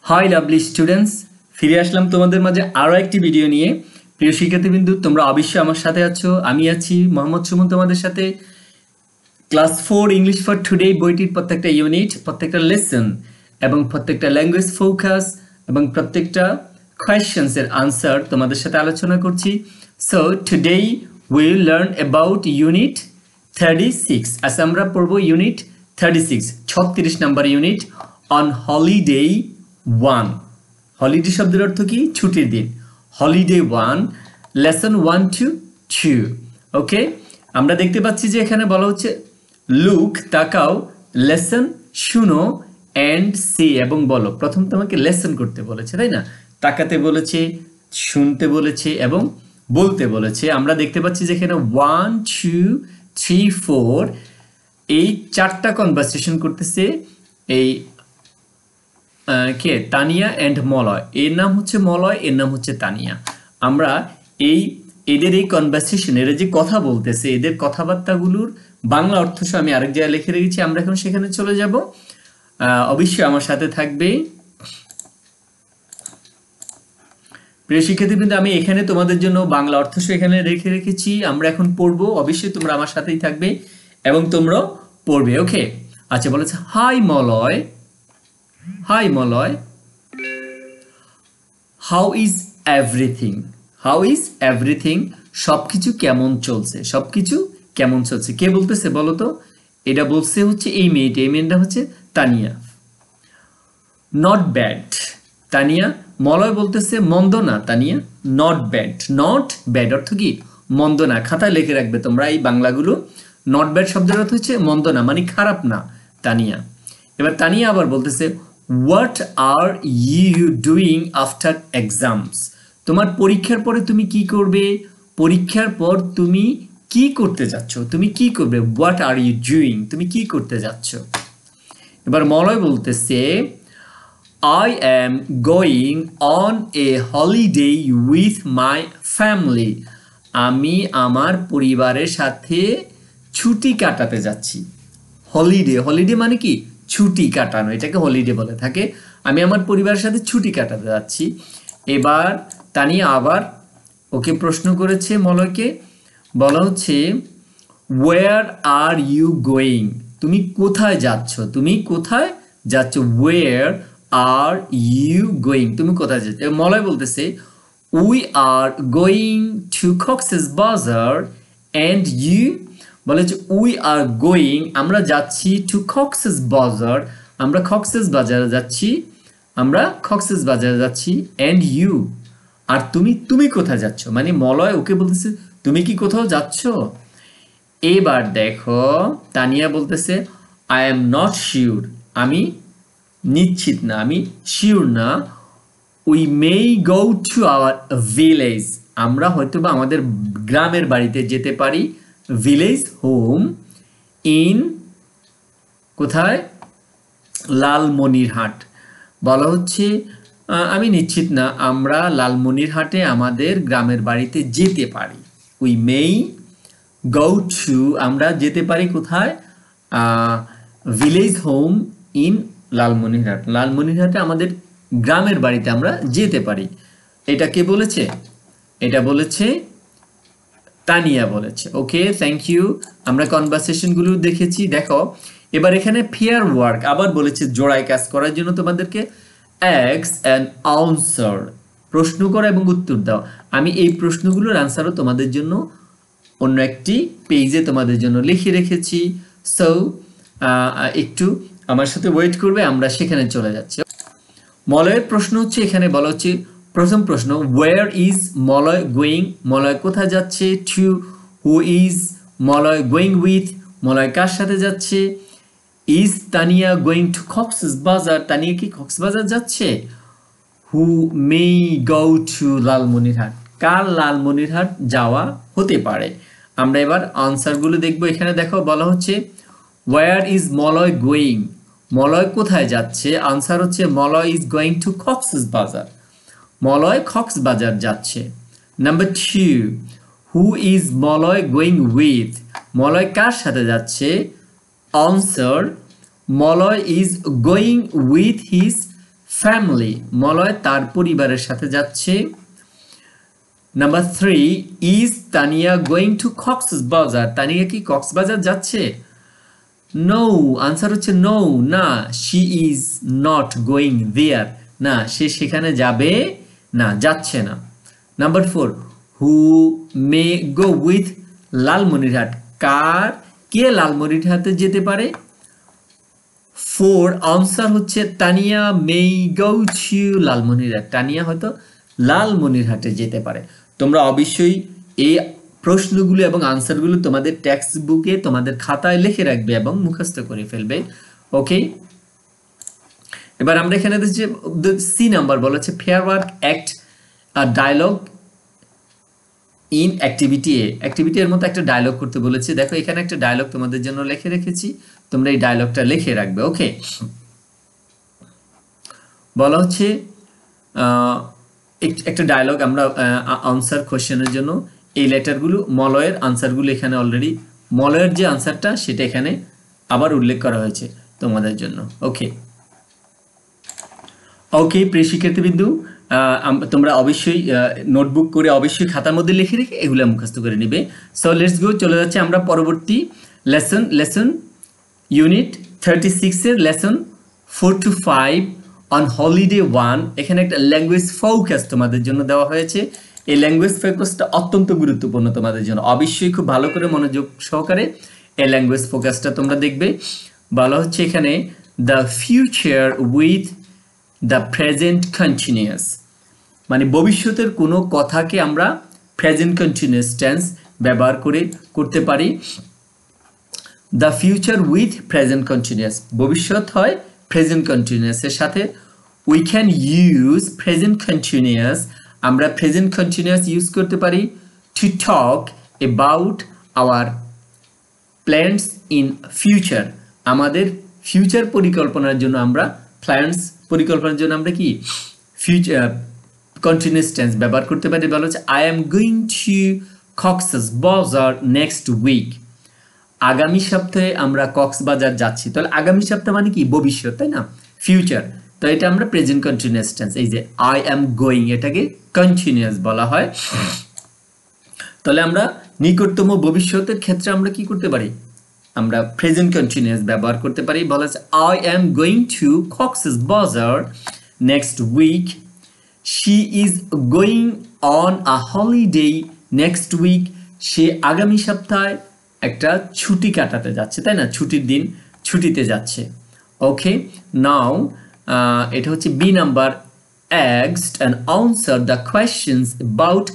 High lovely students, ফিরে আসলাম তোমাদের মাঝে আরও একটি ভিডিও নিয়ে। প্রিয় শিক্ষার্থীবৃন্দু, তোমরা অবশ্যই আমার সাথে আছো। আমি আছি মোহাম্মদ সুমন তোমাদের সাথে। ক্লাস 4 ইংলিশ ফর টুডে বইটির প্রত্যেকটা ইউনিট, প্রত্যেকটা লেসন এবং প্রত্যেকটা ল্যাঙ্গুয়েজ ফোকাস এবং প্রত্যেকটা কোয়েশ্চেন্সের আনসার তোমাদের সাথে আলোচনা করছি। So today will learn about unit 36। আজ আমরা পড়বো unit 36, 36 number unit, on holiday 1। Holiday শব্দের অর্থ কি? ছুটির দিন। Holiday 1, lesson 1 to 2। ওকে, আমরা দেখতে পাচ্ছি যে এখানে বলা হচ্ছে লুক, তাকাও, লেসন শুনো, অ্যান্ড সে এবং বলো। প্রথম তোমাকে লেসন করতে বলেছে, তাই না? তাকাতে বলেছে, শুনতে বলেছে এবং বলতে বলেছে। আমরা দেখতে পাচ্ছি যে এখানে 1 2 3 4 এই চারটা কনভারসেশন করতেছে এই কে? তানিয়া অ্যান্ড মলয়। এর নাম হচ্ছে মলয়, এর নাম হচ্ছে তানিয়া। আমরা এদের এই কনভারসেশন, এরা যে কথা বলতেছে, এদের কথাবার্তাগুলোর বাংলা অর্থ সহ আমি আরেক জায়গায় লিখে রেখেছি। আমরা এখন সেখানে চলে যাব। অবশ্যই আমার সাথে থাকবে। প্রিয় শিক্ষার্থীবৃন্দ, আমি এখানে তোমাদের জন্য বাংলা অর্থ সহ এখানে রেখে রেখেছি। আমরা এখন পড়বো। অবশ্যই তোমরা আমার সাথেই থাকবে এবং তোমরাও পড়বে। ওকে, আচ্ছা, বলেছে hi Malay, hi Malay, how is everything, how is everything, সবকিছু কেমন চলছে, সবকিছু কেমন চলছে। কে বলতেছে বলো তো? এটা বলছে হচ্ছে এই মেয়েটা, এই মেয়েটা হচ্ছে তানিয়া। Not bad, Tania. মলয় বলতেছে মন্দ না, Tania. Not bad, not bad অর্থ কি? মন্দ না। খাতায় লিখে রাখবে তোমরা এই বাংলাগুলো। নট ব্যাড শব্দের অর্থ হচ্ছে মন্দ না, মানে খারাপ না, তানিয়া। এবার তানিয়া আবার বলতেছে what are you doing after exams, তোমার পরীক্ষার পরে তুমি কি করবে? পরীক্ষার পর তুমি কি করতে যাচ্ছ? তুমি কি করবে? হোয়াট আর ইউ ডুইং, তুমি কি করতে যাচ্ছ? এবার মলয় বলতেছে I am going on a holiday with my family, আমি আমার পরিবারের সাথে ছুটি কাটাতে যাচ্ছি। হলিডে, হলিডে মানে কি? ছুটি কাটানো, এটাকে হলিডে বলে থাকে। আমি আমার পরিবারের সাথে ছুটি কাটাতে যাচ্ছি। এবার তানিয়া আবার ওকে প্রশ্ন করেছে মলয়কে, বলা হচ্ছে ওয়ার আর ইউ গোয়িং, তুমি কোথায় যাচ্ছ? তুমি কোথায় যাচ্ছ? ওয়ার আর ইউ গোয়িং, তুমি কোথায় যাচ্ছ? মলয় বলতেছে we are going to Cox's বাজার অ্যান্ড ইউ, বলেছে উই আর গোয়িং, আমরা যাচ্ছি, টু কক্সেস বাজার, আমরা কক্সেস বাজারে যাচ্ছি, আমরা কক্সেস বাজারে যাচ্ছি, অ্যান্ড ইউ, আর তুমি, তুমি কোথায় যাচ্ছ? মানে মলয় ওকে বলতেছে তুমি কি কোথাও যাচ্ছ? এবার দেখো তানিয়া বলতেছে আই এম নট শিওর, আমি নিশ্চিত না, আমি শিওর না। We may go to our village, আমরা হয়তো বা আমাদের গ্রামের বাড়িতে যেতে পারি। ভিলেজ হোম ইন, কোথায়? লালমনিরহাট। বলা হচ্ছে আমি নিশ্চিত না, আমরা লালমনিরহাটে আমাদের গ্রামের বাড়িতে যেতে পারি। উই মে গো টু, আমরা যেতে পারি কোথায়? ভিলেজ হোম ইন লালমনিরহাট, লালমনিরহাটে আমাদের গ্রামের বাড়িতে আমরা যেতে পারি। এটা কে বলেছে? এটা বলেছে তানিয়া বলেছে। ওকে, থ্যাংক ইউ। আমরা কনভারসেশনগুলো দেখেছি। দেখো এবার এখানে ফেয়ার ওয়ার্ক আবার বলেছে জোড়ায় কাজ করার জন্য তোমাদেরকে অ্যাক্স অ্যান্ড আনসার, প্রশ্ন করো এবং উত্তর দাও। আমি এই প্রশ্নগুলোর আনসারও তোমাদের জন্য অন্য একটি পেজে তোমাদের জন্য লিখে রেখেছি। সো একটু আমার সাথে ওয়েট করবে, আমরা সেখানে চলে যাচ্ছি। মলয়ের প্রশ্ন হচ্ছে, এখানে বলা হচ্ছে প্রথম প্রশ্ন where is Malay going, Malay কোথায় যাচ্ছে? Two, who is Malay going with, Malay কার সাথে যাচ্ছে? Is Tania going to Cox's Bazar, Tania কি কক্সবাজার যাচ্ছে? Who may go to Lalmonirhat, কার লালমনিরহাট যাওয়া হতে পারে? আমরা এবার আনসারগুলো দেখবো। এখানে দেখো বলা হচ্ছে where is Malay going, Malay কোথায় যাচ্ছে? আনসার হচ্ছে Malay is going to Cox's Bazar, Malay Cox's Bazar যাচ্ছে। Number 2, who is Malay going with, Malay কার সাথে যাচ্ছে? Answer Malay is going with his family, Malay তার পরিবারের সাথে যাচ্ছে। Number 3, is Tania going to Cox's Bazar, Tania কি কক্সবাজার যাচ্ছে? নো, আনসার হচ্ছে নো, না, she is not going there, না, সে সেখানে যাবে না, যাচ্ছে না। Number 4, who may go with Lalmonirhat, কে লালমনিরহাটে যেতে পারে? 4, আনসার হচ্ছে Tania may go to Lalmonirhat, Tania হয়তো লালমনিরহাটে যেতে পারে। তোমরা অবশ্যই এই প্রশ্নগুলো এবং আনসারগুলো তোমাদের টেক্সট বুকে তোমাদের খাতায় লিখে রাখবে এবং মুখস্থ করে ফেলবে। ওকে, এবার আমরা এখানে দেখছি সি নাম্বার বলা হচ্ছে pair work act dialogue in activity A, activity এর মতো একটা ডায়লগ করতে বলেছে। দেখো এখানে একটা ডায়লগ তোমাদের জন্য লিখে রেখেছি, তোমরা এই ডায়লগটা লিখে রাখবে। ওকে, বলা হচ্ছে একটা ডায়লগ আমরা আনসার কোশ্চেনের জন্য এই লেটারগুলো মলয়ের আনসারগুলো এখানে অলরেডি মলয়ের যে আনসারটা সেটা এখানে আবার উল্লেখ করা হয়েছে তোমাদের জন্য। ওকে ওকে প্রিয় শিক্ষার্থীবৃন্দু, তোমরা অবশ্যই নোটবুক করে অবশ্যই খাতার মধ্যে লিখে রেখে এগুলো মুখস্থ করে নিবে। সো লেটস গো, চলে যাচ্ছে আমরা পরবর্তী লেসন ইউনিট 36 এর লেসন 4 to 5 অন হলিডে 1। এখানে একটা ল্যাঙ্গুয়েজ ফোকাস তোমাদের জন্য দেওয়া হয়েছে। এই ল্যাঙ্গুয়েজ ফোকাসটা অত্যন্ত গুরুত্বপূর্ণ তোমাদের জন্য, অবশ্যই খুব ভালো করে মনোযোগ সহকারে এই ল্যাঙ্গুয়েজ ফোকাসটা তোমরা দেখবে। বলা হচ্ছে এখানে the future with the present continuous, মানে ভবিষ্যতের কোনো কথাকে আমরা প্রেজেন্ট কন্টিনিউয়াস টেন্স ব্যবহার করে করতে পারি। The future with present continuous, ভবিষ্যৎ হয় প্রেজেন্ট কন্টিনিউয়াসের সাথে। We can use present continuous, আমরা প্রেজেন্ট কন্টিনিউয়াস ইউজ করতে পারি to talk about our plans in future, আমাদের ফিউচার পরিকল্পনার জন্য আমরা প্ল্যান্স পরিকল্পনার জন্য আমরা কি ফিউচার কন্টিনিউয়াস টেন্স ব্যবহার করতে পারি। বলা হচ্ছে I am going to Cox's Bazar next week, আগামী সপ্তাহে আমরা কক্সবাজার যাচ্ছি। তাহলে আগামী সপ্তাহ মানে কি ভবিষ্যৎ, তাই না, ফিউচার। তো এটা আমরা প্রেজেন্ট কন্টিনিউয়াস টেন্স, এই যে আই এম গোয়িং এটাকে কন্টিনিউয়াস বলা হয়। তাহলে আমরা নিকটতম ভবিষ্যতের ক্ষেত্রে আমরা কি করতে পারি, আমরা প্রেজেন্ট কন্টিনিউয়াস ব্যবহার করতে পারি। বলা হচ্ছে I am going to Cox's Bazar next week, she is going on a holiday next week, সে আগামী সপ্তাহে একটা ছুটি কাটাতে যাচ্ছে, তাই না, ছুটির দিন ছুটিতে যাচ্ছে। ওকে, নাও এটা হচ্ছে B number, asked and answer the questions about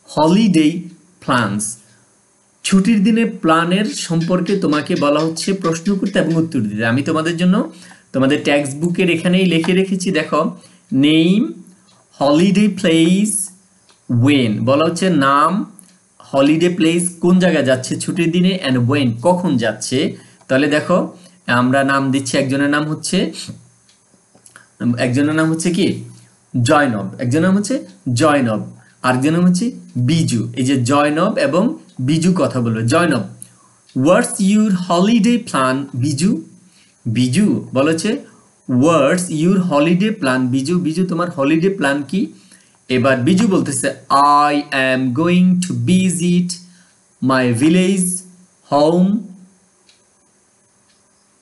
holiday plans, ছুটির দিনে প্ল্যানের সম্পর্কে তোমাকে বলা হচ্ছে প্রশ্ন করতে এবং উত্তর দিতে। আমি তোমাদের জন্য তোমাদের টেক্সট বুকের এখানেই লিখে রেখেছি, দেখো নেম হলিডে প্লেস ওয়েন, বলা হচ্ছে নাম হলিডে প্লেস কোন জায়গায় যাচ্ছে ছুটির দিনে, অ্যান্ড ওয়েন কখন যাচ্ছে। তাহলে দেখো আমরা নাম দিচ্ছি, একজনের নাম হচ্ছে কি জয়নব, একজনের নাম হচ্ছে জয়নব, আরেকজনের নাম হচ্ছে বিজু। এই যে জয়নব এবং বিজু কথা বলবে। Zainab, what's your holiday plan Biju, Biju বলেছে what's your holiday plan Biju, Biju তোমার হলিডে প্ল্যান কি। এবার বিজু বলতেছে I am going to visit my village home,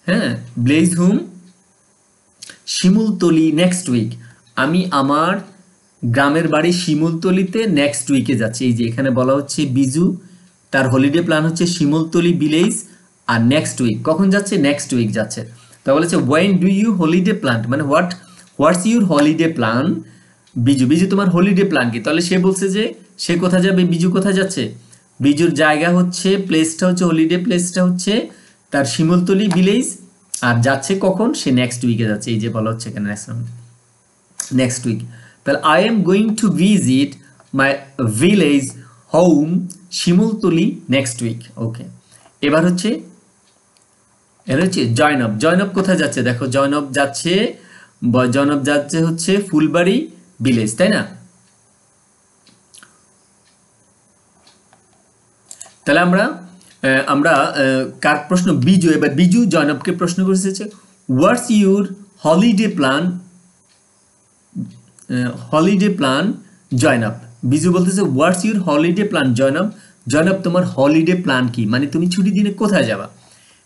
হ্যাঁ village home Shimultali next week, আমি আমার গ্রামের বাড়ি শিমুলতলিতে নেক্সট উইকে যাচ্ছি। এই যে এখানে বলা হচ্ছে বিজু তার হলিডে প্ল্যান হচ্ছে শিমুলতলি ভিলেজ, আর নেক্সট উইক কখন যাচ্ছে, নেক্সট উইক যাচ্ছে। তা বলেছে when do you holiday plan, মানে what's your holiday plan Biju, Biju তোমার হলিডে প্ল্যান কি। তাহলে সে বলছে যে সে কোথায় যাবে, বিজু কোথায় যাচ্ছে, বিজুর জায়গা হচ্ছে প্লেসটা হচ্ছে হলিডে প্লেসটা হচ্ছে তার শিমুলতলি ভিলেজ, আর যাচ্ছে কখন, সে নেক্সট উইকে যাচ্ছে। এই যে বলা হচ্ছে এখানে নেক্সট উইক। তাহলে I am going to visit my village home Shimultali next week. Okay, এবার হচ্ছে জয়নব, জয়নব কোথায় যাচ্ছে, দেখো জয়নব যাচ্ছে হচ্ছে ফুলবাড়ি ভিলেজ, তাই না। তাহলে আমরা কার প্রশ্ন, বিজু। এবার বিজু জয়নবকে প্রশ্ন করেছে what's your holiday plan holiday plan Zainab. Biju বলতেছে what's your holiday plan Zainab. Zainab তোমার হলিডে প্ল্যান কি, মানে তুমি ছুটির দিনে কোথায় যাবা?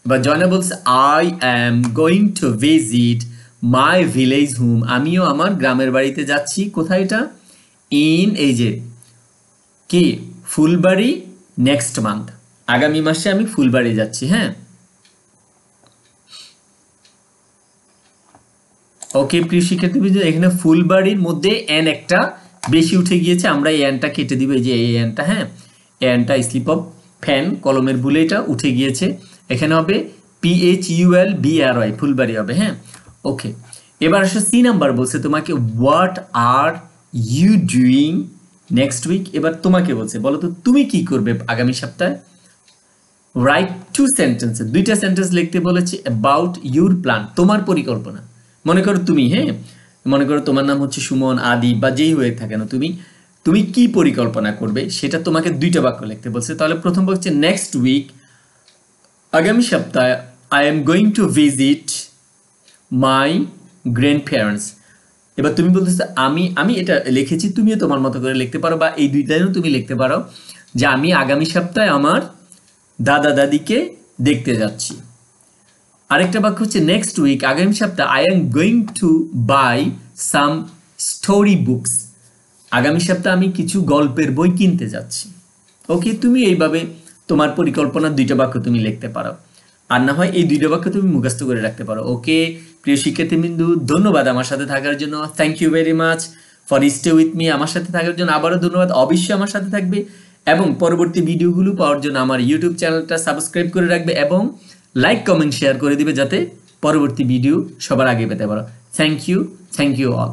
বা জয়নাব বলছে I am going to visit my village home. আমিও আমার গ্রামের বাড়িতে যাচ্ছি। কোথায় এটা? ইন এই যে কি ফুলবাড়ি নেক্সট মান্থ, আগামী মাসে আমি ফুলবাড়ি যাচ্ছি। হ্যাঁ, ওকে প্রিয় শিক্ষার্থীবৃন্দ, এখানে ফুলবাড়ির মধ্যে এন একটা বেশি উঠে গিয়েছে, আমরা এই এনটা কেটে দিব, এই যে এই এনটা। হ্যাঁ, এনটা স্লিপ অফ ফ্যান কলমের ভুলে এটা উঠে গিয়েছে, এখানে হবে PHULBRY, ফুলবাড়ি হবে। হ্যাঁ, ওকে। এবার আসো সি নাম্বার, বলছে তোমাকে what are you doing next week. এবার তোমাকে বলছে বলো তো তুমি কি করবে আগামী সপ্তাহে। রাইট টু সেন্টেন্সে, দুইটা সেন্টেন্স লিখতে বলেছি অ্যাবাউট ইউর প্ল্যান, তোমার পরিকল্পনা। মনে করো তুমি, হ্যাঁ, মনে করো তোমার নাম হচ্ছে সুমন, আদি বা যেই হয়ে থাকে না, তুমি কি পরিকল্পনা করবে সেটা তোমাকে দুইটা বাক্য লিখতে বলছে। তাহলে প্রথম হচ্ছে নেক্সট উইক, আগামী সপ্তাহে, I am going to visit my grand parents. এবার তুমি বলতেছো আমি এটা লিখেছি, তুমিও তোমার মতো করে লিখতে পারো, বা এই দুই লাইনও তুমি লিখতে পারো যে আমি আগামী সপ্তাহে আমার দাদা দাদিকে দেখতে যাচ্ছি। আরেকটা বাক্য হচ্ছে নেক্সট উইক, আগামী সপ্তাহে, I am going to buy some story books. আগামী সপ্তাহে আমি কিছু গল্পের বই কিনতে যাচ্ছি। ওকে, তুমি এইভাবে তোমার পরিকল্পনার দুইটা বাক্য তুমি লিখতে পারো, আর না হয় এই দুইটা বাক্য তুমি মুখস্থ করে রাখতে পারো। ওকে প্রিয় শিক্ষার্থীবৃন্দু, ধন্যবাদ আমার সাথে থাকার জন্য। Thank you very much for stay with me. আমার সাথে থাকার জন্য আবারও ধন্যবাদ। অবশ্যই আমার সাথে থাকবে এবং পরবর্তী ভিডিওগুলো পাওয়ার জন্য আমার ইউটিউব চ্যানেলটা সাবস্ক্রাইব করে রাখবে এবং লাইক কমেন্ট শেয়ার করে দিবে, যাতে পরবর্তী ভিডিও সবার আগে পেতে পারো। Thank you all.